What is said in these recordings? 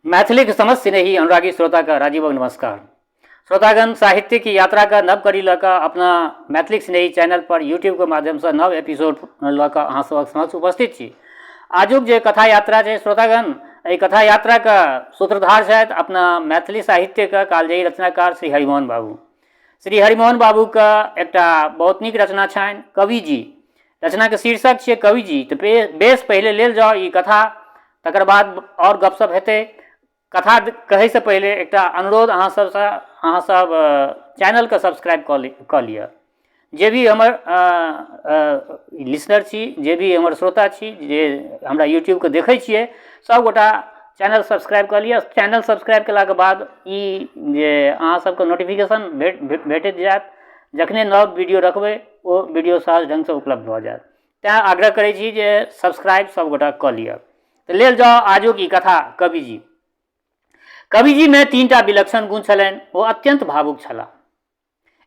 मैथिली समझ स्नेही अनुरागी श्रोता का राजीव नमस्कार। श्रोतागण, साहित्य की यात्रा का नव कड़ी लऽ कऽ अपना मैथिली स्नेही चैनल पर यूट्यूब के माध्यम से नव एपिसोड लऽ कऽ अहाँ सबक समक्ष उपस्थित छी। आजुक जे कथा यात्रा है श्रोतागण, एहि कथा यात्रा का सूत्रधार छथि अपना मैथिली साहित्य का कालजयी रचनाकार श्री हरिमोहन बाबू। श्री हरिमोहन बाबू का एकटा बहुत नीक रचना छनि कवि जी। रचना के शीर्षक छै कवि जी। तो बेस पहले लेल जाओ ई कथा, तकर बाद और गपशप हेतै। कथा कहे से पहले एक अनुरोध अहाँ सब चैनल के सब्सक्राइब कऽ लिअ। जे भी हमर लिसनर छी, जे भी हमर श्रोता छी, जे हमरा यूट्यूब के देखै छियै, सब गोटा चैनल सब्सक्राइब कऽ लिअ। चैनल सब्सक्राइब केलाके बाद ई जे अहाँ सबके नोटिफिकेशन भेटैत जायत। जखने नव वीडियो रखबै ओ वीडियो सहज ढंग से उपलब्ध भऽ जायत। तैं आग्रह करै छी जे सब्सक्राइब सब गोटा कऽ लिअ। तऽ लेल जाओ आजुक ई कथा कवि जी। कवि जी में 3टा विलक्षण गुण छलनि। ओ अत्यंत भावुक छलाह।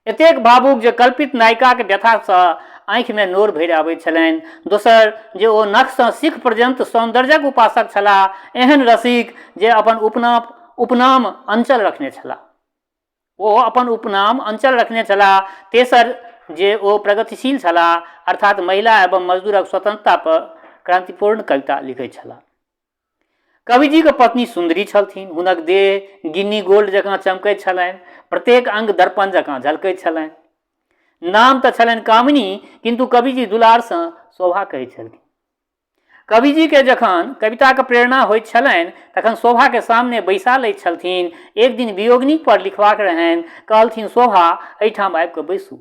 एतेक भावुक जे कल्पित नायिका के व्यथा से आँखि में नोर भरि आबैत छलनि। दोसर जे ओ नख से सिख पर्यंत सौंदर्यक उपासक छलाह। एहन रसिक जे अपन उपनाम अंचल रखने छलाह। ओ अपन उपनाम अंचल रखने छलाह। तेसर जे ओ प्रगतिशील छलाह, अर्थात महिला एवं मजदूरक स्वतंत्रता पर क्रांतिपूर्ण कविता लिखैत छलाह। कवि जी के पत्नी सुंदरी छलथिन। हुनक देह गिन्नी गोल्ड जकाँ चमकैत छलनि। प्रत्येक अंग दर्पण जकाँ झलकैत छलनि। नाम तऽ छलनि कामिनी, किंतु कवि जी दुलार से शोभा कहैत छलखिन। कवि जी के जखन कविता के प्रेरणा होइत छलनि तखन शोभा के सामने बैसा लैत छलथिन। एक दिन वियोगनी पर लिखबाक रहनि। कहलथिन, शोभा एहिठाम आबि कऽ बैसू,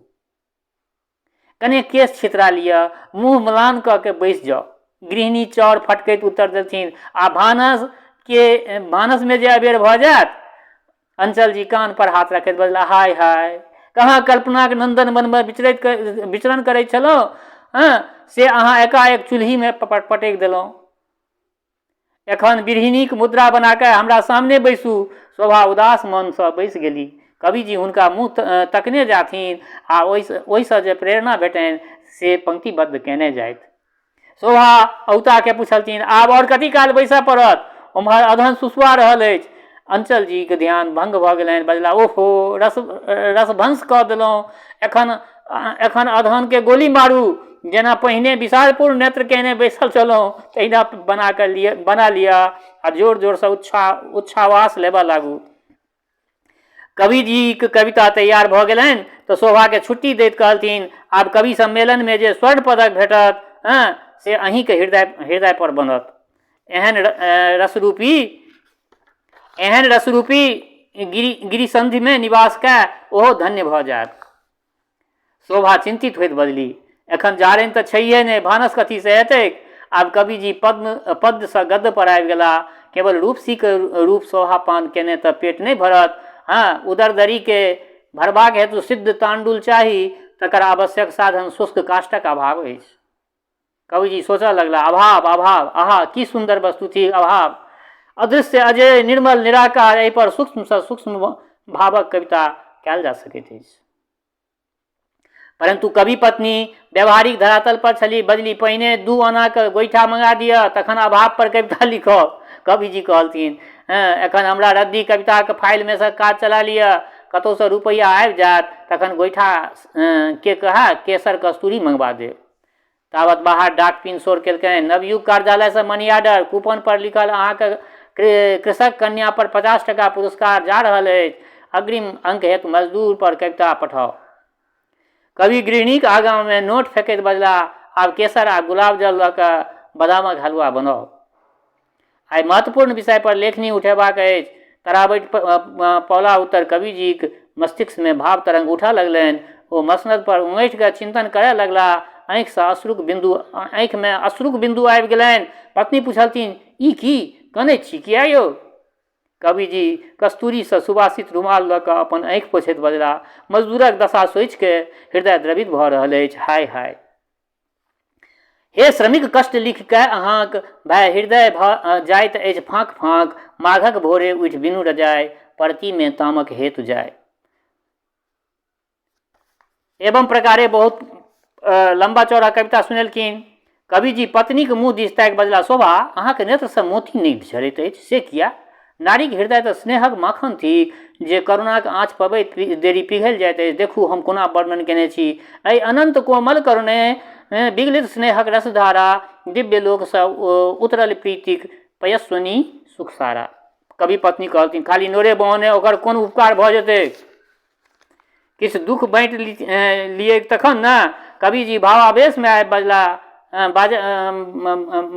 कने केश छितरा लिअ, मुँह मलान कऽ के बैस जाओ। गृहिणी चौर फटकैत उत्तर देलथिन, आ भानस में जे अबेर भऽ जायत। अंचल जी कान पर हाथ रखैत बजला, हाय हाय, कहाँ कल्पना के नंदन वन में विचरण करैत छलहुँ से अहाँ एकाएक चूल्ही में पटकि देलहुँ। एखन गृहिणीक मुद्रा बना के हमरा सामने बैसू। शोभा उदास मन से बैस गेली। कवि जी हुनका मुँह तकने जाथिन आ ओहिसँ जे प्रेरणा भेटनि से पंक्तिबद्ध केने जाइत। शोभा औता के पूछलथिन, आब और कति काल बैसऽ पड़त? उम्हर अधन सुसुआ रहल अछि। अंचल जी के ध्यान भंग भऽ गेलनि। बजला, ओहो, रसभंश कऽ देलहुँ। एखन अधन के गोली मारू। जेना पहिने विशालपूर्ण नेत्र केने बैसल छलहुँ तहिना बना लिअ आ जोर जोर से उच्छ्वास लेबऽ लागू। कवि जी के कविता तैयार भऽ गेलनि तऽ शोभा के छुट्टी दैत कहलथिन, आब कवि सम्मेलन में जे स्वर्ण पदक भेटत से अहीं के हृदय पर बनत। एहन रसरूपी गिरिसंधि में निवास कए ओहो धन्य भऽ जायत। शोभा चिंतित होइत बजली, एखन जारनि तऽ छैहे नहि, भानस कथी से हेतै? आब कवि जी पद से गद्य पर आबि गेला। केवल रूपसी के रूप शोभा पान केने तऽ पेट नहीं भरत। उदर दरी के भरबाक हेतु सिद्ध तांडुल चाही, तकर आवश्यक साधन शुष्क काष्ठक अभाव अछि। कवि जी सोचऽ लगला, अभाव, आहा, की सुंदर वस्तु थी अभाव। अदृश्य अजय निर्मल निराकार, एहि पर सूक्ष्म से सूक्ष्म भावक कविता कयल जा सकैत अछि। परंतु कवि पत्नी व्यवहारिक धरातल पर छली। बजली, पहिने 2 आना के गोईठा मंगा दिअ, तखन अभाव पर कविता लिखब। कवि जी कहलथिन, एखन हमरा रद्दी कविता के फाइल में से काज चला लिअ। कतौ से रुपैया आबि जायत तखन गोईठा के कहा केसर कस्तूरी मंगवा देब। तावत बाहर डाक पिन शोर केलकै। नवयुग कार्यालय से मनी ऑर्डर कूपन पर लिखल, अहाँके कृषक कन्या पर 50 टका पुरस्कार जा रहल अछि। अग्रिम अंक हेतु मजदूर पर कविता पठाओ। कवि गृहिणी के आगा में नोट फेंकैत बजला, आब केसर आ गुलाब जल लऽ कऽ बादामक हलवा बनाओ। आइ महत्वपूर्ण विषय पर लेखनी उठेबाक अछि। तराबैत पौला उत्तर कवि जी के मस्तिष्क में भाव तरंग उठा लगलनि। ओ मसनद पर उमटि कऽ चिंतन करय लगला। आँखि में अश्रुक बिंदु आबि गेलनि। पत्नी पूछलथिन, ई की कनैत छी किया यौ? कवि जी कस्तूरी से सुवासित रुमाल लऽ कऽ अपन आँखि पोछैत बजला, मजदूरक दशा सोचि के हृदय द्रवित भऽ रहल अछि। हाय हाय, हे श्रमिक, कष्ट लिख के अहाँक भाई हृदय जाइत अछि फाँक फाँक। माघक भोरे उठि बिनु रजाय, परती में तामक हेतु जाय। एवं प्रकारे बहुत लंबा चौड़ा कविता सुनेलखिन। कवि जी पत्नी के मुँह दिस ताकि बजला, शोभा, अहाँ के नेत्र से मोती नहीं झरैत अछि से किया? नारीक हृदय तऽ स्नेहक माखन थिक जे करुणाक आँच पबैत देरी पिघलि जाइत अछि। देखू हम कोना वर्णन केने छी। एहि अनंत कोमल करुणे विगलित स्नेहक रसधारा दिव्य लोकसँ उतरल प्रीतिक पयस्विनी सुखसारा। कवि पत्नी कहलथिन खाली नोरे बहने ओकर कोन उपकार भऽ जेतै, किछु दुख बाँटि लिए तखन ने। कविजी भावावेशमे आबि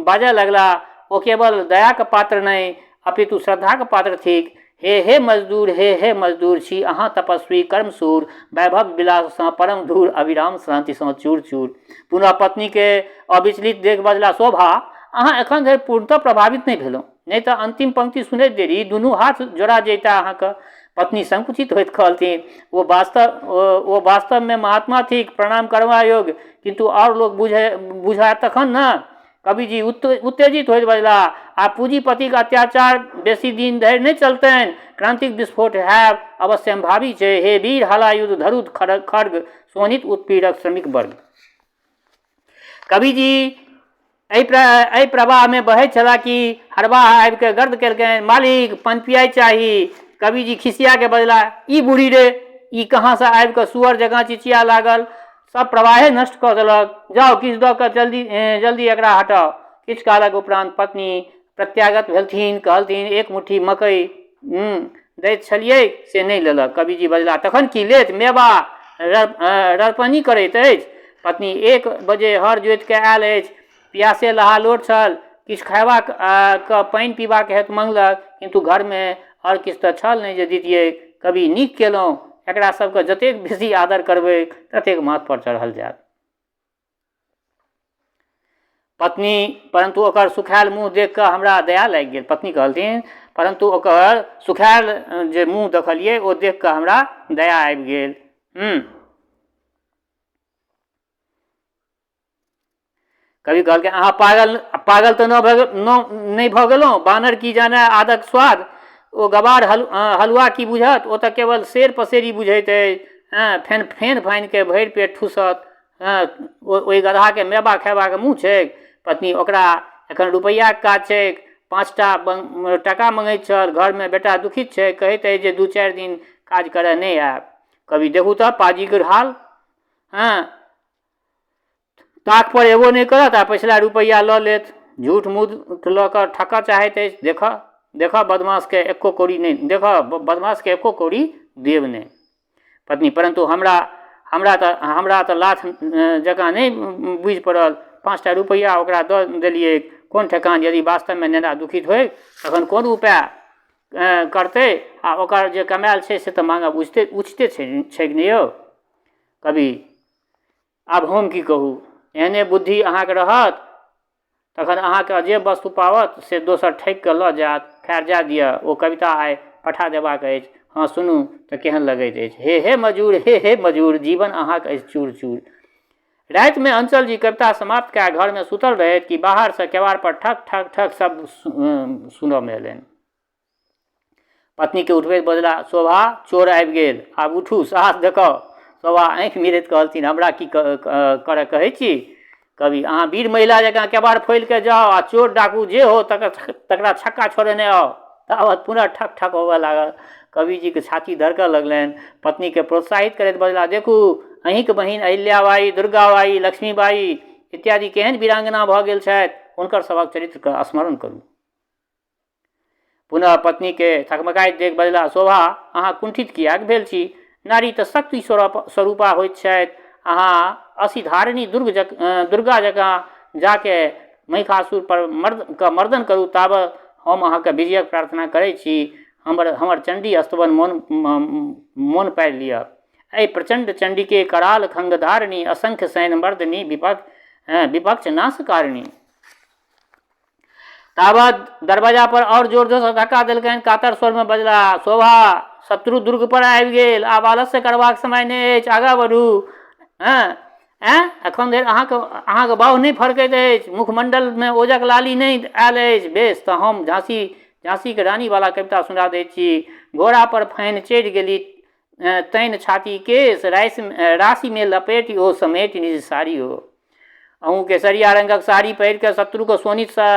बाजऽ लगला, ओ केवल दयाक पात्र नहि अपितु श्रद्धाक पात्र थिक। हे मजदूर, हे मजदूर, छी अहाँ तपस्वी कर्मसूर, वैभव विलाससँ परम दूर, अविराम शांतिसँ चूर चूर। पुनः पत्नीके अविचलित देख बजला, शोभा अहाँ एखन धरि पूर्णतः प्रभावित नहि भेलहुँ, नहीं तो अंतिम पंक्ति सुनैत देरी दुनू हाथ जोड़ा जैता अहाँके। पत्नी संकुचित होइत कहलथिन, वो वास्तव में महात्मा थिक, प्रणाम करबा योग्य, किंतु और लोग बुझा तखन न। कविजी उत्तेजित होइत बजला, आ पूंजीपतिक अत्याचार बेसी दिन धरि नहि चलतनि, क्रांतिक विस्फोट हैब अवश्यंभावी छै। हे वीर हलायुध धरुत खड्ग सोनित उत्पीड़क श्रमिक वर्ग। कविजी एहि प्रवाहमे बहैत छला कि हरवाह आबि कऽ गर्द केलकनि, मालिक पानि पियाई चाही। कविजी खिसिया के बजला, ई बूढ़ी रे, ई कहाँसँ आबि कऽ सुअर जकाँ चिचिया लागल, सब प्रवाहे नष्ट कऽ देलक। जाउ किछु दऽ कऽ जल्दी एकरा हटाउ। किछु कालक उपरांत पत्नी प्रत्यागत भेलथिन, कहलथिन एक मुट्ठी मकई दैत छलियै से नहि लेलक। कविजी बजला, तखन की लेत, मेवा ररपनी करैत अछि। पत्नी 1 बजे हर जोति कऽ आयल अछि, प्यासे लहालोट छल, किछु खयबाक कऽ पानि पीबाक हेतु मंगलक, किंतु घरमे और किछु तऽ छल नहि जे दितियै। कवि नीक केलहुँ, एकरा सबके जतेक बेसी आदर करबै ततेक माथ पर चढ़ल जायत। पत्नी परंतु ओकर सुखायल मुँह देख कऽ हमरा दया लागि गेल। पत्नी कहलथिन, परंतु ओकर सुखायल जे मुँह देखलियै ओ देख कऽ हमरा दया आबि गेल। कवि कहलकै, अहाँ पागल तऽ नहि भऽ गेलहुँ, बानर की जाने आदक स्वाद, ओ गवार हलुआ की बुझत, ओ तऽ केवल शेर पसेरी बुझैत अछि। फेन फानि के भरि पेट ठूसत, ओहि गधाके मेवा खेबाक मुँह छैक। पत्नी, ओकरा एखन रुपैयाक काज छैक, 5टा टका मंगैत छल, घरमे बेटा दुखित छै, कहैत अछि जे 2-4 दिन काज करऽ नहि आयब। कवि, देखू तऽ पाजीके हाल, ताक पर एबो नहीं करत आ पिछला रुपैया लऽ लेत, झूठ मूठ लऽ कऽ ठकऽ चाहैत अछि। देखऽ बदमाश के एको कौड़ी नहीं, देखऽ बदमाश के एको कौड़ी देब नहीं। पत्नी, परंतु हमरा तऽ लाथ जकाँ नहीं बुझि पड़ल, 5टा रुपैया ओकरा दऽ देलियै, कोन ठेकान, यदि वास्तवमे नेना दुखित होय तखन कोन उपाय करतै, आ ओकर जे कमायल छै से तऽ मांगब उचिते छैक ने यौ। कवि, आब हम की कहू, एहने बुद्धि अहाँके रहत तखन अहाँके जे वस्तु पावत से दोसर ठकि कऽ लऽ जायत। खैर जा दिअ, ओ कविता आइ पठा देबाक अछि। हाँ सुनू तऽ केहन लगैत अछि। हे मजूर, हे मजूर, जीवन अहाँके अछि चूर चूर। रातिमे अंचल जी कविता समाप्त कऽ घरमे सुतल रहैत कि बाहरसँ केवाड़ पर ठक ठक ठक शब्द सुनऽमे एलनि। पत्नीके उठबैत बजला, शोभा चोर आबि गेल, आब उठू, साहस देखाउ। शोभा आँखि मिरैत कहलथिन, हमरा की करऽ कहै छी। कवि, अहाँ वीर महिला जकाँ केवाड़ खोलि कऽ जाउ आ चोर डाकू जे हो तकरा छक्का छोड़ेने आउ। तावत पुनः ठक ठक होबऽ लागल। कविजी के छाती धड़कऽ लगलनि। पत्नी के प्रोत्साहित करैत बजला, देखू अहींके बहिन अहिल्याबाई, दुर्गाबाई, लक्ष्मीबाई इत्यादि केहन वीरांगना भऽ गेल छथि, हुनकर सभक चरित्रके स्मरण करू। पुनः पत्नी के थकमकाइत देख बजला, शोभा अहाँ कुंठित किएक भेल छी, नारी तऽ शक्ति स्वरूपा होइत छथि। अहाँ असिधारिणी दुर्गा जकाँ जाके महिषासुर पर मर्दन करू, ताबत हम अहाँके विजयक प्रार्थना करै छी। हमर चंडी स्तवन मोन पारि लिअ। एहि प्रचंड चंडी के कराल खंगधारिणी, असंख्य सैन्य मर्दनी, विपक्ष नाशकारिणी। ताबत दरवाजा पर और जोर जोर से धक्का देलकनि। कातर स्वर में बजला, शोभा शत्रु दुर्ग पर आबि गेल, आब आलस्य करबाक समय नहि अछि, आगाँ बढ़ू। एखन धरि अहाँके बाहु नहि फड़कैत अछि, मुखमंडलमे ओजक लाली नहि आयल अछि। बेस तऽ हम झांसीके रानी वाला कविता सुना दै छी। घोड़ा पर फाइन चढ़ि गेली, तैन छाती केश, राशि में लपेटी ओ समेट निज साड़ी हो। अहूँ केसरिया रंगक साड़ी पहिर कऽ शत्रुके सोनितसँ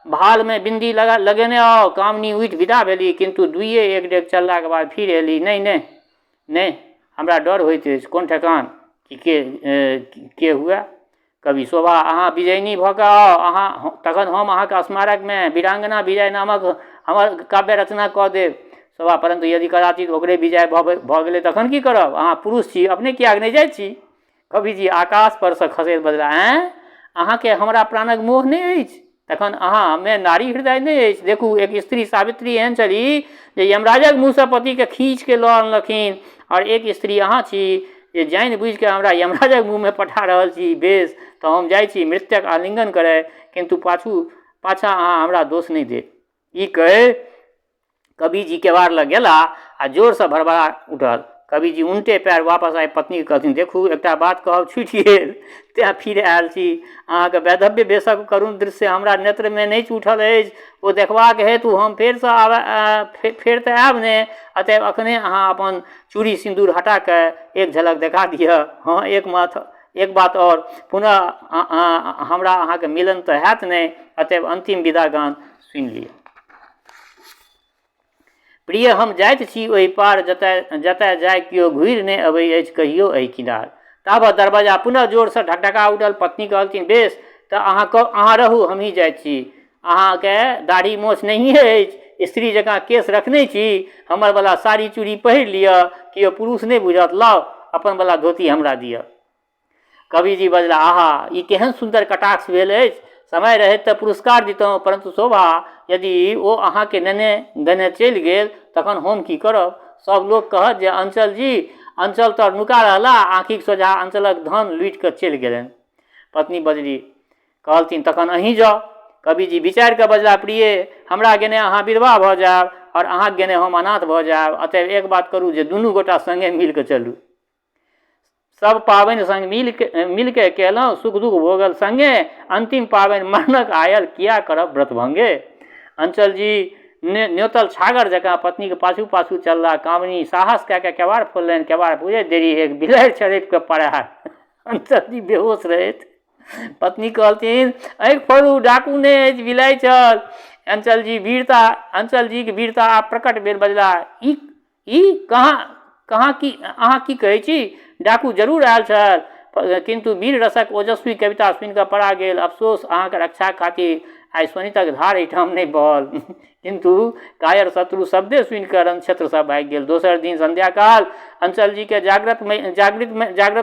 भाल में बिंदी लगेने आओ। कामनी उठि विदा भेली, किंतु दुइये एक डेग चलला के बाद फिर एली। नहीं हमरा डर होइत अछि, कोन ठेकान कि के हुए। कवि शोभा अहाँ विजयनी भऽ कऽ आउ, अहाँ तखन हम अहाँके स्मारक में वीरांगना विजय नामक हमर काव्य रचना कऽ देब। शोभा परंतु यदि कदाचित ओकरे विजय भऽ गेलै तखन की करब, अहाँ पुरुष छी, अपने किएक नहि जाइ छी। कवि जी आकाश पर से खसैत बजला, अहाँके हमरा प्राणक मोह नहि अछि, तखन अहाँ में नारी हृदय नहीं अछि। देखू एक स्त्री सावित्री एहन छली जे यमराजक मुँह से पति के खींच के लऽ अनलखिन, और एक स्त्री अहाँ छी जे जानि बुझि के हमरा यमराजक मुँह में पठा रहल छी। बेस तो हम जाइ छी मृत्यक आलिंगन करे, किंतु पाछा अहाँ हमरा दोष नहीं दे। ई कहे कवि जी केवाड़ लग गेला आ जोर से भरभरा उठल। कवि जी उनटे पैर वापस आए पत्नी के कहथिन, देखू एकटा बात कहब छूटि गेल, तें फिर आयल छी। अहाँके वैधव्य बेशक करुण दृश्य हमरा नेत्र में नहीं उठल अछि, ओ देखबाक हेतु हम फेर तऽ आयब ने। अतएव अखने अहाँ अपन चूड़ी सिंदूर हटा के एक झलक देखा दिअ। हाँ एक बात और, पुनः हमरा अहाँके मिलन तऽ हैत नहीं, अतएव अंतिम विदा गान सुनि लिअ। प्रिय हम जाइत छी ओहि पार, जतय जाय कियो घुरि नहि अबै अछि कहियो एहि किनार। ताबत दरवाजा पुनः जोर से ढकढका उठल। पत्नी कहलथिन, बेस तऽ अहाँ रहू, हमही जाइत छी। अहाँके दाढ़ी मोछ नहीं अछि, स्त्री जकाँ केस रखने छी, हमर वाला साड़ी चूड़ी पहिर लिअ, कियो पुरुष नहीं बुझत, लाउ अपन वाला धोती हमरा दिअ। कवि जी बजला, आहा ई केहन सुंदर कटाक्ष भेल अछि, समय रहैत तऽ पुरस्कार दितहुँ, परंतु शोभा यदि ओ अहाँके देने चलि गेल तखन हम की करब। सब लोग कहत जे अंचल तऽ नुका रहला, आँखिक सोझा अंचलक धन लूटि कऽ चलि गेलनि। पत्नी बजली, कहलथिन तखन अहीं जाउ। कवि जी विचारि कऽ बजला, प्रिय हमरा गेने अहाँ विधवा भऽ जायब और अहाँ गेने हम अनाथ भऽ जायब, अतएव एक बात करू जे दुनू गोटा संगे मिल कऽ चलू। सब पाबनि संग मिल के केलहुँ, सुख दुख भोगल संगे, अंतिम पाबनि मरणक आयल, किया करब व्रत भंगे। अंचल जी न्योतल छागर जकाँ पत्नी के पाछू पाछू चलला। कामनी साहस कऽ के केवाड़ खोललनि। केवाड़ पूजे देरी एक बिलाड़ि छड़पि कऽ पड़ा। अंचल जी बेहोश रहैत। पत्नी कहलथिन, आँखि खोलू, डाकू नहि अछि, बिलाइ छल। अंचल जी के वीरता आप प्रकट भेल। बजला, ई कहाँ की अहाँ की कहै छी, डाकू जरूर आयल छल, किंतु वीर रसक ओजस्वी कविता सुनि कऽ पड़ा गेल। अफसोस अहाँके रक्षा खातिर आइ सोनीतक धार एहिठाम नहीं बहल, किंतु कायर शत्रु शब्दे सुनि कऽ रणक्षेत्र सब भागि गेल। दोसर दिन संध्या काल अंचल जी के जागृत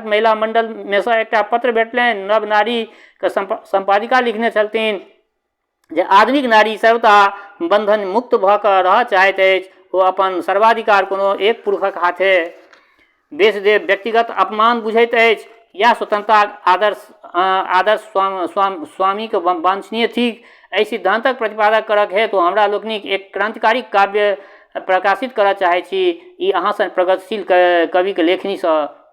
महिला मंडल में से एकटा पत्र भेटलनि। नव नारी के संपादिका लिखने छलथिन जे आधुनिक नारी सर्वथा बंधन मुक्त भऽ कऽ रहऽ चाहैत अछि, ओ अपन सर्वाधिकार कोनो एक पुरुषक हाथे बेच देब व्यक्तिगत अपमान बुझैत अछि, या स्वतंत्रता आदर्श स्वामी के वांछनीय थिक। एहि सिद्धांतक प्रतिपादक करक हेतु हमरा लोकनिक एक क्रांतिकारी काव्य प्रकाशित करऽ चाहै छी। ई अहाँ सन प्रगतिशील कवि के लेखनी से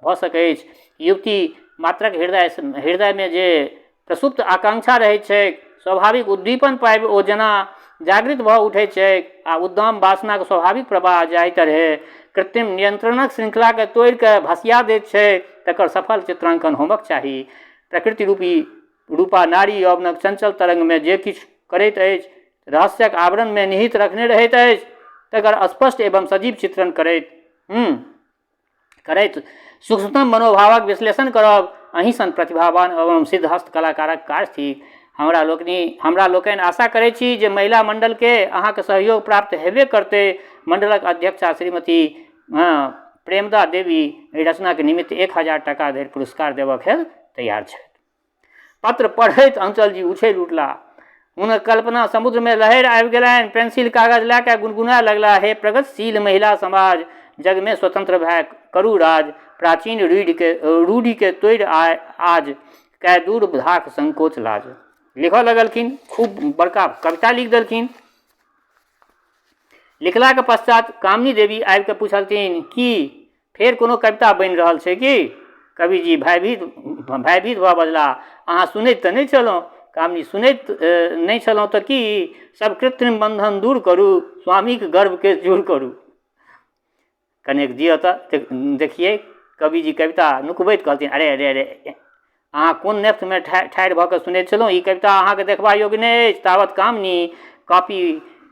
भऽ सकै अछि। युवती मात्रक हृदय में जे प्रसुप्त आकांक्षा रहैत छै, स्वाभाविक उद्दीपन पाबि ओ जेना जागृत भऽ उठैत छै, आ उद्दाम वासना के स्वाभाविक प्रवाह जाहि तरहे कृत्रिम नियंत्रणक श्रृंखला के तोड़ि कऽ भसिया दैत छै, तकर सफल चित्रांकन होमक चाही। प्रकृति रूपा नारी यौवनक चंचल तरंग में जे किछु करैत अछि, रहस्यक आवरण में निहित रखने रहैत अछि, तकर स्पष्ट एवं सजीव चित्रण करैत सूक्ष्मतम मनोभावक विश्लेषण करब अहीं सन प्रतिभावान एवं सिद्धहस्त कलाकारक कार्य थिक। हमरा लोकनि आशा करै छी जे महिला मंडल के अहाँके सहयोग प्राप्त हेबे करते। मंडलक अध्यक्षा श्रीमती प्रेमदा देवी एहि रचना के निमित्त 1000 टका धरि पुरस्कार देबऽ हेतु तैयार छथि। पत्र पढ़ैत अंचल जी उछैल उठला। हुनक कल्पना समुद्र में लहर आबि गेलनि। पेंसिल कागज लए के गुनगुना लगला, हे प्रगतिशील महिला समाज, जग में स्वतंत्र भय करू राज, प्राचीन रूढ़ि के तोड़ि आज कै दूर धाक संकोच लाज। लिखऽ लगलखिन, खूब बड़का कविता लिख देलखिन। लिखला के पश्चात कामनी देवी आबि के पूछलथिन, की फेर कोनो कविता बनि रहल छै की? कवि जी भयभीत भऽ बजला, अहाँ सुनैत तऽ नहीं छलहुँ। कामनी, सुनैत नहीं छलहुँ तऽ की? सब कृत्रिम बंधन दूर करू, स्वामीक गर्भ के दूर करू। कनेक दिअ तऽ देखिए। कवि जी कविता नुकबैत कहलथिन, अरे अहाँ कोन नेपथमे ठाढ़ि भऽ कऽ सुनैत छलहुँ। ई कविता अहाँके देखबा योग्य नहि अछि। तावत कामनी कॉपी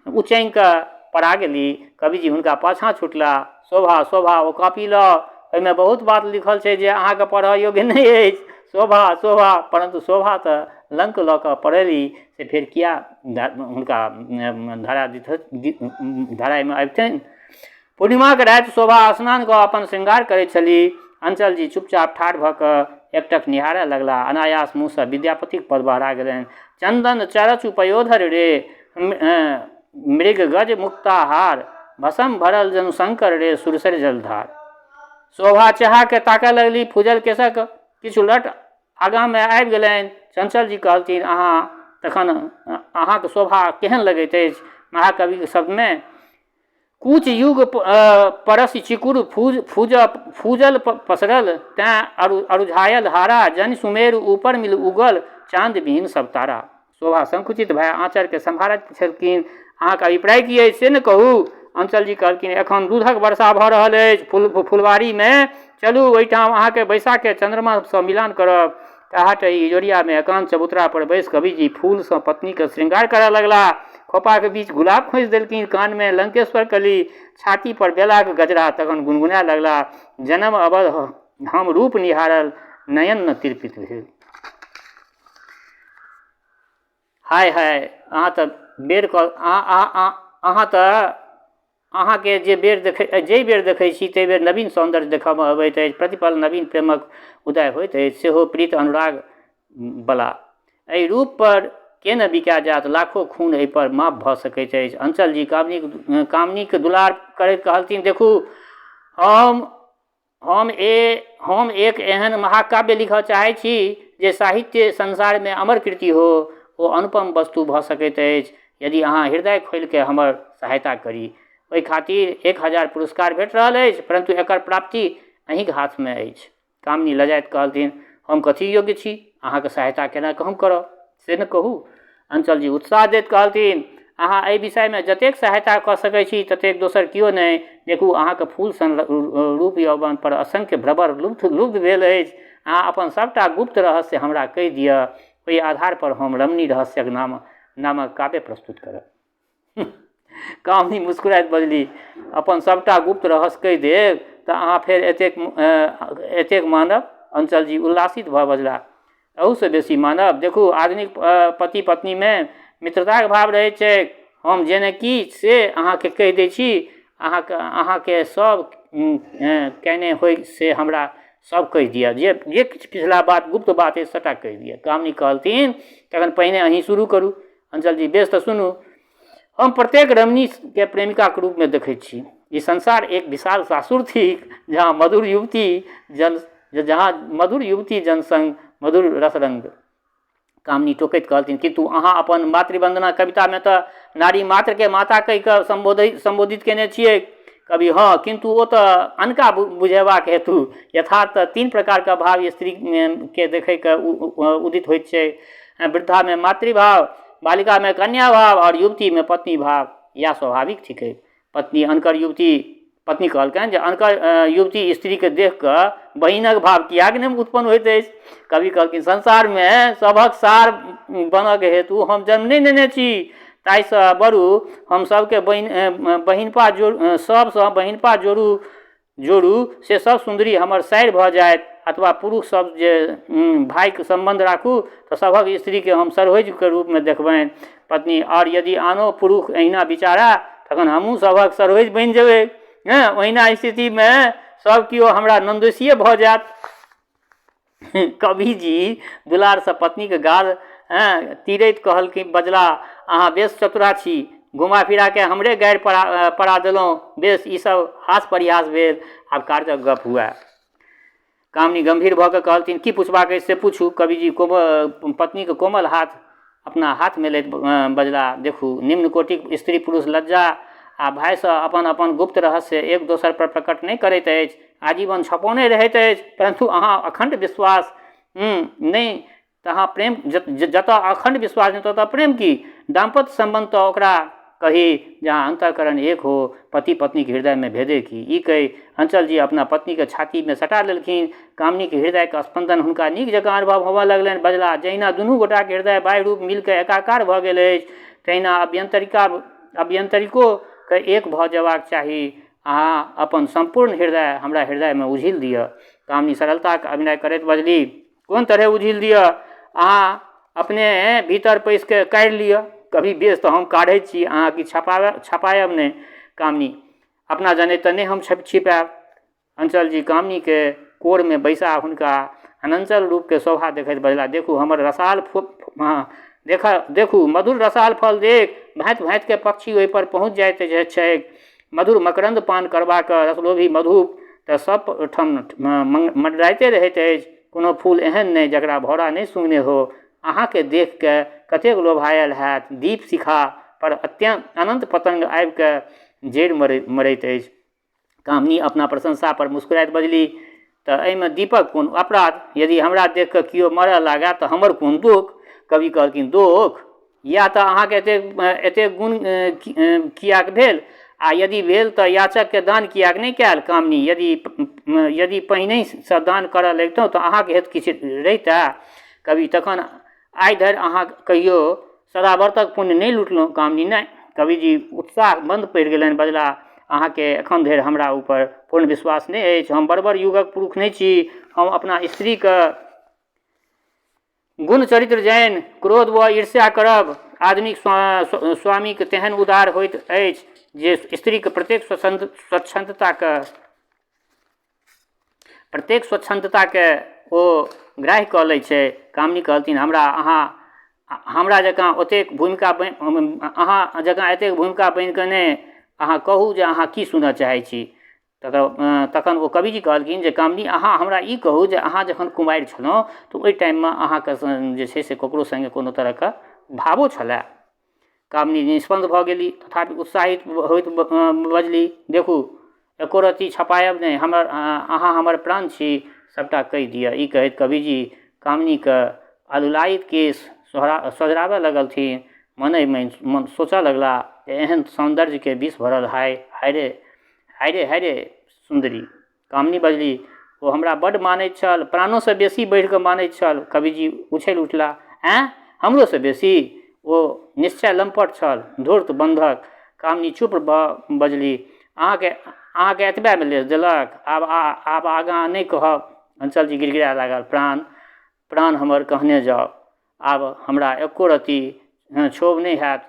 उचैंग कऽ पढ़ा गेली। कविजी हुनका पाछाँ छुटला। शोभा शोभा ओ कॉपी लऽ, ओहिमे बहुत बात लिखल छै जे अहाँके पढ़ऽ योग्य नहि अछि। शोभा शोभा, परंतु शोभा तऽ लंक लऽ कऽ पढ़ली से फेर किया हुनका धराइमे अबितनि। पूर्णिमाके राति शोभा स्नान कऽ अपन श्रृंगार करैत छली। अंचलजी चुपचाप ठाढ़ भऽ कऽ एकटक निहारय लगला। अनायास मुँहसँ विद्यापतिक पद बहरा गेलनि। चंदन चरच उपयोधर रे, मृग गज मुक्ताहार, भसम भरल जनुशंकर रे, सुरसर जलधार। शोभा चाह के ताकऽ लगली। फूजल केशक किछु लट आगाँमे आबि गेलनि। चंचल जी कहलथिन, तखन अहाँके शोभा केहन लगैत अछि? महाकविके शब्दमे, कूच युग परस चिकुर फूजल पसरल, तैं अरुझायल हारा, जन सुमेर ऊपर मिल उगल, चांद विहीन सब तारा। शोभा संकुचित भय आँचरके सम्हारैत छलखिन। अहाँके अभिप्राय की अछि से ने कहू। अंचल जी कहलखिन, एखन दूधक वर्षा भऽ रहल अछि फुलवारीमे, चलू ओहिठाम अहाँके बैसाके चंद्रमासँ मिलान करब। टहाटही इजोरियामे एकांत चबूतरा पर बैस कविजी फूलसँ पत्नीके श्रृंगार करऽ लगला। खोपाके बीच गुलाब खोसि देलखिन, कानमे लंकेश्वर कली, छाती पर बेलाक गजरा। तखन गुनगुनाए लगला, जन्म अवध हम रूप निहारल, नयन न तिरपित भेल। हाय हाय, अहाँ तऽ बेर अहाँ तऽ अहाँके जे बेर देखै छी ताहि बेर नवीन सौन्दर्य देखऽमे अबैत अछि। प्रतिपल नवीन प्रेमक उदय होइत अछि, सेहो प्रीत अनुराग बला। एहि रूप पर के न बिका जात, लाखों खून एहि पर माफ भऽ सकैत अछि। अंचल जी कामनीके दुलार करैत कहलथिन, देखू हम एक एहन महाकाव्य लिखऽ चाहै छी जे साहित्य संसारमे अमर कृति हो। ओ अनुपम वस्तु भऽ सकैत अछि यदि अहाँ हृदय खोलिके हमर सहायता करी। ओहि खातिर 1000 पुरस्कार भेट रहल अछि, परंतु एकर प्राप्ति अहींके हाथमे अछि। कामनी लजाइत कहलथिन, हम कथी योग्य छी अहाँके सहायता केना हम करब से न कहू। अंचल जी उत्साह दैत कहलथिन, अहाँ एहि विषयमे जतेक सहायता कऽ सकैत छी ततेक दोसर किओ नहि। देखू अहाँके फूल सन रूप यौवन पर असंख्य भ्रमर लुब्ध भेल अछि। अहाँ अपन सबटा गुप्त रहस्य हमरा कहि दिअ, ओहि आधार पर हम रमणी रहस्यक नामक काव्य प्रस्तुत करब। कामनी मुस्कुराइत बजली, अपन सबटा गुप्त रहस्य कहि देब तऽ अहाँ फेर एतेक मानब? अंचल जी उल्लासित भऽ बजला, अहूसँ बेसी मानब। देखू आधुनिक पति पत्नीमे मित्रताके भाव रहै छै। हम जेना कि से अहाँके कहि दै छी, अहाँके सब केने होइ से हमरा सब कहि दिअ। जे किछु पिछला बात गुप्त बात अछि सबटा कहि दिअ। कामनी कहलथिन, तखन पहिने अहीं शुरू करू। अंचल जी, बेस तऽ सुनू। हम प्रत्येक रमणीके प्रेमिकाके रूपमे देखैत छी। ई संसार एक विशाल सासुर थिक, जहाँ मधुर युवती जनसंग मधुर रसरंग। कामनी टोकैत कहलथिन, किंतु अहाँ अपन मातृवंदना कवितामे तऽ नारी मात्रके माता कहि कऽ संबोधित केने छियै। कवि, हाँ, किंतु ओ तऽ अनका बुझेबाक हेतु यथार्थ 3 प्रकारके भाव स्त्रीके देखैके उदित होइत छै। वृद्धामे मातृभाव, बालिकामे कन्या भाव और युवतीमे पत्नी भाव। या स्वाभाविक थिकै। पत्नी कहलकनि जे अनकर युवती स्त्रीके देख कऽ बहिनक भाव किएक नहि उत्पन्न होइत अछि। कवि कहलखिन, संसारमे सभक सार बनऽके हेतु हम जन्म नहि लेने छी। ताहिसँ बरू हम सबके सबसँ बहिनपा जोड़ू से सब सुन्दरी हमर साइर भऽ जायत। अथवा पुरुष सब जे भाइके सम्बन्ध राखू तऽ सभक स्त्रीके हम सरोहिजके रूपमे देखबनि। पत्नी, और यदि आनो पुरुष अहिना विचारा तखन हमहूँ सभक सरोहिज बनि जेबै। ओहिना स्थितिमे सब केओ हमरा नंदोषिये भऽ जायत। कविजी दुलारसँ पत्नीके गाल तीरैत कहलखिन, बजला, अहाँ बेस चतुरा छी, घुमा फिरा के हमरे गारि पड़ा देलहुँ। बेस, ई सब हास परिहास भेल, आब कार्यक गप हुए। कामनी गंभीर भऽ कऽ कहलथिन, की पुछबाक अछि से पूछू। कविजी पत्नीके कोमल हाथ अपना हाथमे लैत बजला, देखू, निम्न कोटिक स्त्री पुरुष लज्जा आ भयसँ अपन अपन गुप्त रहस्य एक दोसर पर प्रकट नहि करैत अछि, आजीवन छपौने रहैत अछि। परंतु अहाँ अखंड विश्वास नहि तहाँ प्रेम, जतऽ अखंड विश्वास नहि ततऽ प्रेम की? दाम्पत्य संबंध तऽ ओकरा कही जहाँ अंतःकरण एक हो पति पत्नी के हृदय में भेदे की। ई कही अंचल जी अपना पत्नी के छाती में सटा लेलखिन। कामनी के हृदय के स्पंदन हुनका नीक जकाँ अनुभव होबऽ लगलनि। बजला जहिना दुनू गोटा के हृदय बाह्य रूप मिलकर एकाकार भऽ गेल अछि, तहिना अभ्यंतरिको के एक भऽ जेबाक चाही। अहाँ अपन संपूर्ण हृदय हमरा हृदय में उझिल दिअ। कामनी सरलता के अभिनय करैत बजली, कोन तरह उझिल दिअ? अहाँ अपने भीतर पैस के काढ़ि लिअ। कभी बेस तो हम काढ़ै छी, अहाँ कि छपायब नहीं। कामनी अपना जने तो नहीं हम छिपायब। अंचल जी कामनी के कोर में बैसा हुनका अनंचल रूप के शोभा देखैत बजला, देखू हमर रसाल देखू मधुर रसाल फल देख। भाँति भाँति के पक्षी ओहि पर पहुँच जाइत छै। मधुर मकरंद पान करबाक रसलोभी मधु तऽ सब ठाम मंडराइते रहैत अछि। कोनो फूल एहन नहीं जकरा भौरा नहीं सुंघने हो। अहाँ के देख के कतेक लोभायल हैत। दीप शिखा पर अत्यंत अनंत पतंग आबि के जड़ि मरैत अछि। कामनी अपना प्रशंसा पर मुस्कुराइत बजली, तऽ एहिमे दीपक कोन अपराध? यदि हमरा देख कऽ किओ मरऽ लागै तऽ हमर कोन दोख? कवि कहलखिन, दोख या तऽ अहाँके एतेक गुण कियाक भेल, आ यदि भेल तऽ याचक के दान कियाक नहीं कयल? कामनी यदि पहिनहिसँ दान करऽ लगितहुँ तऽ अहाँके हेतु किछु रहितै। कवि तखन आइ धरि अहाँ कहियो सदावर्तक पुण्य नहीं लुटलहुँ। कामनी नहीं। कवि जी उत्साह बंद पड़ि गेलनि। बजला, अहाँके एखन धरि हमरा ऊपर पूर्ण विश्वास नहीं अछि। हम बर्बर युगक पुरुष नहीं छी। हम अपना स्त्री के गुण चरित्र जानि क्रोध व ईर्ष्या करब। आदमी स्वामी के तेहन उदार होइत अछि जे स्त्री के प्रत्येक स्वच्छंदता के ओ ग्राह्य कऽ लै छै। कामनी कहलथिन, हमरा जकाँ एतेक भूमिका बनि कऽ नहि अहाँ कहू जे अहाँ की सुनऽ चाहै छी। तखन ओ कवि जी कहलखिन जे कामनी अहाँ हमरा ई कहू जे अहाँ जखन कुमारि छलहुँ तऽ ओहि टाइममे अहाँके जे छै से ककरो संगे कोनो तरहके भावो छलए। कामनी निष्पन्द भऽ गेली, तथापि उत्साहित होइत बजली, देखू एको रत्ती छपायब नहि। अहाँ हमर प्राण छी, सबटा कहि दिअ। ई कहैत कवि जी कामनी के अलुलायित केश सोझराबऽ लगलथिन। मन सोचऽ लगला, एहन सौंदर्य के विष भरल हाय रे सुंदरी। कामनी बजली, ओ हमरा बड्ड मानैत छल, प्राणों से बेसी बढ़ि कऽ मानैत छल। कवि जी उछलि उठला, ऐं हमरो से बेसी? ओ निश्चय लंपट छल, धूर्त बंधक। कामनी चुप बजली, अहाँके एतबे में लेस देलक? आब आगाँ नहीं कहब। अंचल जी गिड़गिड़ा लागल, प्राण हमर कहने जाउ, आब हमरा एको रत्ती क्षोभ नहीं हैत।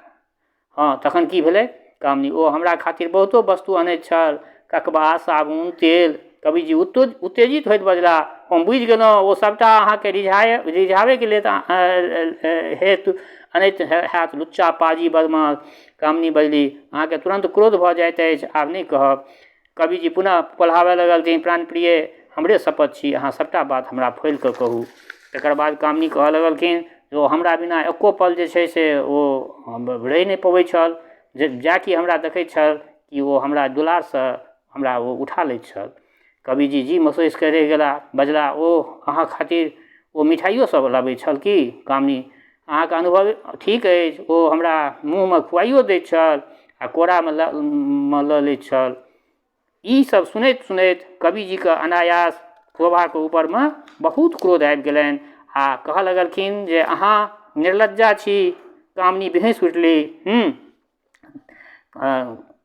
हाँ तखन की भेलै? कामनी, ओ हमरा खातिर बहुतो वस्तु अनैत छल, ककबा, साबुन, तेल। कवि जी उत्तेजित होइत बजला, हम बुझि गेलहुँ, ओ सबटा अहाँके रिझाबे के लेल हेतु अनैत हैत, लुच्चा पाजी बदमाश। कामनी बजली, अहाँके तुरंत क्रोध भऽ जाइत अछि, आब नहीं कहब। कवि जी पुनः पोल्हाबऽ लगलथिन, प्राण प्रिय हमरे शपथ छी, अहाँ सबटा बात हमरा खोलि कऽ कहू। तकर बाद कामनी कहऽ लगलखिन जो हमरा बिना एको पल जे छै से ओ रहि नहीं पबै छल। जाकि हमरा देखैत छल कि ओ हमरा दुलारसँ हमरा ओ उठा लैत छल। कवि जी महसूस कऽ रहि गेला। बजला, ओ अहाँ खातिर ओ मिठाइयो सब लाबै छल की? कामनी, अहाँके अनुभव ठीक अछि। ओ हमरा मुँहमे खुआइयो दैत छल आ कोरामे लऽ लैत छल। ई सब सुनैत कवि जी के अनायास शोभाके ऊपरमे बहुत क्रोध आबि गेलनि आ कहऽ लगलखिन जे अहाँ निर्लज्जा छी। कामनी बेहोश उठली।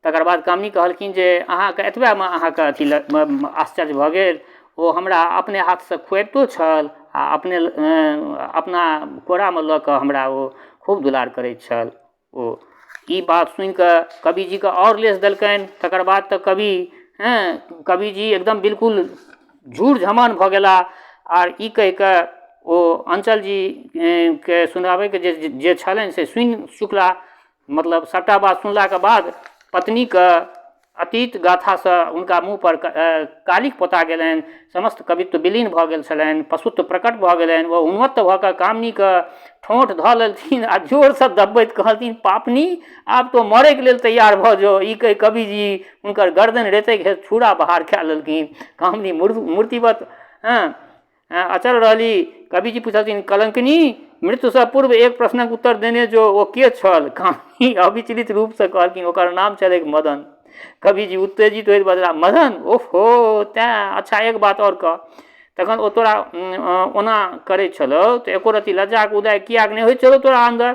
तकर बाद कामनी कहलखिन जे अहाँके एतबेमे अहाँके अथी आश्चर्य भऽ गेल। ओ हमरा अपने हाथसँ खुआबितो छल आ अपना कोरामे लऽ कऽ हमरा ओ खूब दुलार करैत छल। ओ ई बात सुनि कऽ कवि जी के और लेस देलकनि। तकर बाद तऽ कवि जी एकदम बिल्कुल झूर झमान भऽ गेला आर ई कहि कऽ ओ अंचल जी के सुनाबैके जे छलनि से सुनि चुकला। मतलब सबटा बात सुनलाके बाद पत्नीके अतीत गाथासँ हुनका मुँह पर कालिक पोता गेलनि। समस्त कवित्व विलीन भऽ गेल छलनि, पशुत्व प्रकट भऽ गेलनि। ओ उन्मत्त भऽ कऽ कामनीके ठोँठ धऽ लेलथिन आ जोरसँ दबबैत कहलथिन, पापनी आब तो मरैके लेल तैयार भऽ जाओ। ई कहि कवि जी हुनकर गर्दन रेतैक हेतु छूरा बाहर कए लेलखिन। कामनी मूर्तिवत अचल रहली। कवि जी पूछथिन कलंकिनी मृत्यु से पूर्व एक प्रश्नक उत्तर देने जो ओ के छल? कामिनी अविचलित रूप से कहलखिन ओकर नाम छल एक मदन। कवि जी उत्तेजित होइत बजला मदन? ओहो तें, अच्छा एक बात और कह, तखन ओ तोरा ओना करै छलौ तऽ एको रत्ती लज्जाक उदय कियाक नहि होइत छलौ तोरा अन्दर?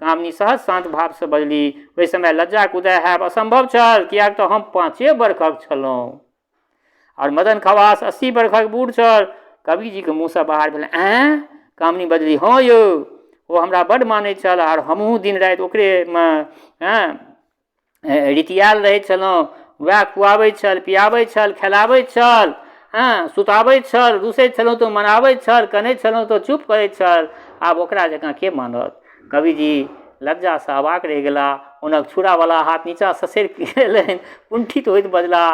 कामिनी सहज शांत भाव से बजली ओहि समय लज्जाक उदय हैब असंभव छल, कियाक तऽ हम 5 वर्षक छलहुँ और मदन खवास 80 वर्षक बूढ़ छल। कवि जी के मुँह से बाहर भेल ऐं? कामिनी बजली हाँ यौ, ओ हमरा बड्ड मानै छल और हमहूँ दिन राति ओकरेमे रितियाल रहै छलहुँ। वएह खुआबैत छल, पियाबैत छल, खेलाबैत छल, सुताबैत छल, रुसैत छलहुँ तऽ मनाबैत छल, कनैत छलहुँ तऽ चुप करैत छल। आब ओकरा जकाँ के मानत? कवि जी लज्जा से अवाक रहि गेला। हुनक छुरावला हाथ नीचाँ ससरि गेलनि, कुंठित होइत बजला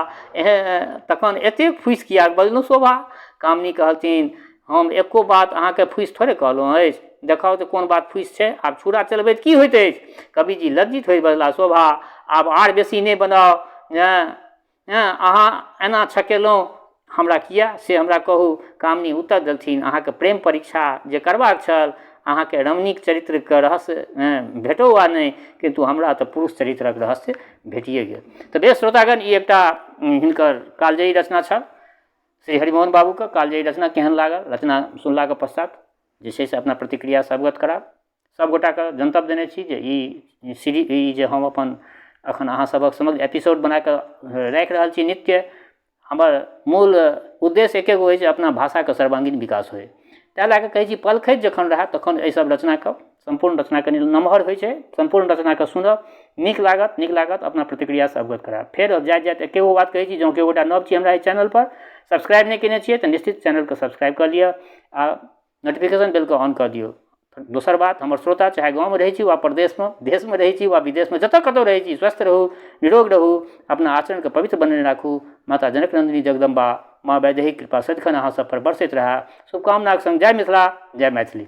तखन एतेक फूसि कियाक बजलहुँ शोभा? कामिनी कहलथिन हम एको बात अहाँके फूसि थोड़े कहलहुँ अछि, देखाउ तऽ कोन बात फूसि छै? आब छुरा चलबैत की होइत अछि? कवि जी लज्जित होइत बजला शोभा आब आर बेसी नहि बनाउ, अहाँ एना छकेलहुँ हमरा किया से हमरा कहू। कामिनी उत्तर देलथिन अहाँके प्रेम परीक्षा जे करबाक छल, अहाँके रमणीक चरित्रके रहस्य भेटौ वा नहि, किन्तु हमरा तऽ पुरुष चरित्रक रहस्य भेटिए गेल। तऽ बेस श्रोतागण, ई एकटा हिनकर कालजयी रचना छल श्री हरिमोहन बाबूके। कालजयी रचना केहन लागल, रचना सुनलाके पश्चात जे छै से अपना प्रतिक्रिया से अवगत कराब। सब गोटाके जनतब देने छी जे ई जे हम अपन अखन अहाँ सबक समझ एपिसोड बना कऽ राखि रहल छी नित्य, हमर मूल उद्देश्य एके गो अछि, अपना भाषाके सर्वांगीण विकास होय। तैँ लए कऽ कहै छी पलखैत जखन रहै तखन एहिसब रचनाके, संपूर्ण रचना कनि नमहर होइ छै, संपूर्ण रचनाके सुनब नीक लागत अपना प्रतिक्रियासँ अवगत करायब। फेर जाइत एके गो बात कहै छी, जँ केओ गोटा नव छी हमरा एहि चैनल पर, सब्सक्राइब नहि केने छियै तऽ निश्चित चैनलके सब्सक्राइब कऽ लिअ आ नोटिफिकेशन बेलके ऑन कऽ दियौ। दोसर बात, हमर श्रोता चाहे गाँवमे रहै छी वा प्रदेशमे, देशमे रहै छी वा विदेशमे, जतऽ कतौ रहै छी, स्वस्थ रहू, निरोग रहू, अपना आचरणके पवित्र बनेने राखू। माता जनक नंदिनी जगदम्बा माँ वैदेही कृपा सदिखन अहाँ सब पर बरसैत रहै। शुभकामनाक संग जय मिथिला, जय मैथिली।